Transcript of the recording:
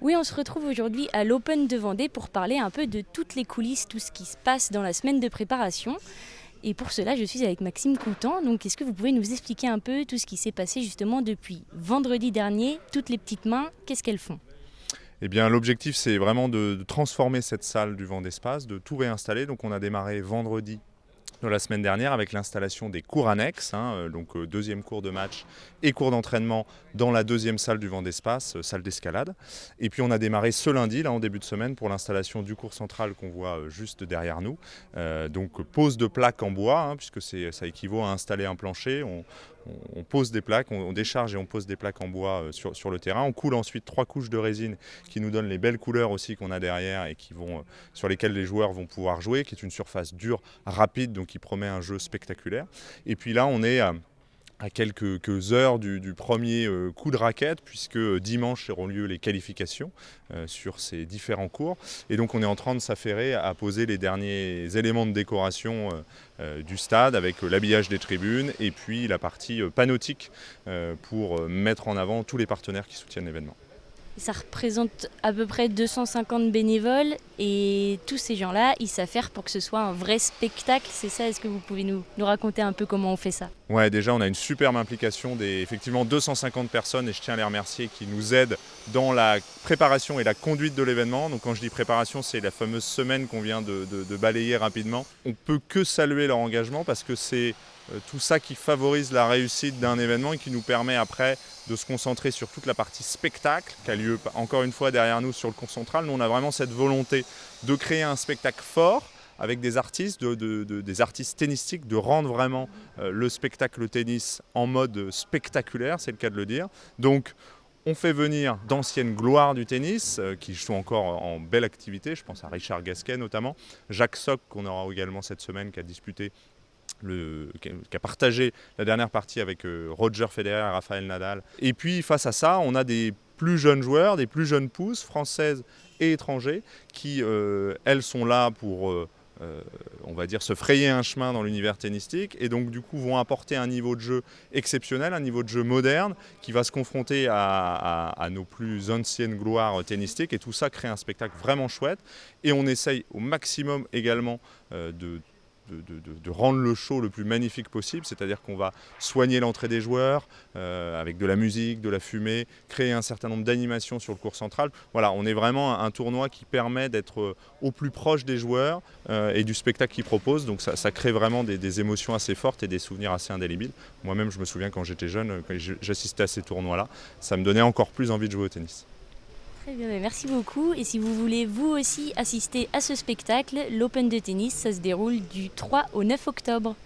Oui, on se retrouve aujourd'hui à l'Open de Vendée pour parler un peu de toutes les coulisses, tout ce qui se passe dans la semaine de préparation. Et pour cela, je suis avec Maxime Coutan. Donc, est-ce que vous pouvez nous expliquer un peu tout ce qui s'est passé justement depuis vendredi dernier? Toutes les petites mains, qu'est-ce qu'elles font? Eh bien, l'objectif, c'est vraiment de transformer cette salle du Vendée Space, de tout réinstaller. Donc, on a démarré vendredi de la semaine dernière avec l'installation des cours annexes, donc deuxième cours de match et cours d'entraînement dans la deuxième salle du Vendée Space, salle d'escalade. Et puis on a démarré ce lundi, là en début de semaine, pour l'installation du cours central qu'on voit juste derrière nous. Donc pose de plaques en bois, puisque ça équivaut à installer un plancher. On pose des plaques, on décharge et on pose des plaques en bois sur le terrain. On coule ensuite 3 couches de résine qui nous donnent les belles couleurs aussi qu'on a derrière et sur lesquelles les joueurs vont pouvoir jouer, qui est une surface dure, rapide, donc qui promet un jeu spectaculaire. Et puis là, on est à quelques heures du premier coup de raquette, puisque dimanche auront lieu les qualifications sur ces différents cours. Et donc on est en train de s'affairer à poser les derniers éléments de décoration du stade, avec l'habillage des tribunes et puis la partie panoptique pour mettre en avant tous les partenaires qui soutiennent l'événement. Ça représente à peu près 250 bénévoles et tous ces gens-là, ils s'affairent pour que ce soit un vrai spectacle. C'est ça, est-ce que vous pouvez nous raconter un peu comment on fait ça? Ouais, déjà on a une superbe implication effectivement 250 personnes et je tiens à les remercier qui nous aident dans la préparation et la conduite de l'événement. Donc quand je dis préparation, c'est la fameuse semaine qu'on vient de balayer rapidement. On ne peut que saluer leur engagement parce que c'est tout ça qui favorise la réussite d'un événement et qui nous permet après de se concentrer sur toute la partie spectacle qui a lieu encore une fois derrière nous sur le cours central. Nous on a vraiment cette volonté de créer un spectacle fort avec des artistes, des artistes tennistiques, de rendre vraiment le spectacle tennis en mode spectaculaire, c'est le cas de le dire. Donc on fait venir d'anciennes gloires du tennis qui sont encore en belle activité, je pense à Richard Gasquet notamment, Jacques Sock qu'on aura également cette semaine qui a disputé qui a partagé la dernière partie avec Roger Federer et Rafael Nadal. Et puis face à ça, on a des plus jeunes joueurs, des plus jeunes pousses, françaises et étrangers, qui elles sont là pour on va dire se frayer un chemin dans l'univers tennistique et donc du coup vont apporter un niveau de jeu exceptionnel, un niveau de jeu moderne qui va se confronter à nos plus anciennes gloires tennistiques et tout ça crée un spectacle vraiment chouette et on essaye au maximum également de rendre le show le plus magnifique possible, c'est-à-dire qu'on va soigner l'entrée des joueurs avec de la musique, de la fumée, créer un certain nombre d'animations sur le cours central. Voilà, on est vraiment un tournoi qui permet d'être au plus proche des joueurs et du spectacle qu'ils proposent, donc ça crée vraiment des émotions assez fortes et des souvenirs assez indélébiles. Moi-même, je me souviens quand j'étais jeune, quand j'assistais à ces tournois-là, ça me donnait encore plus envie de jouer au tennis. Très bien, merci beaucoup. Et si vous voulez vous aussi assister à ce spectacle, l'Open de tennis, ça se déroule du 3 au 9 octobre.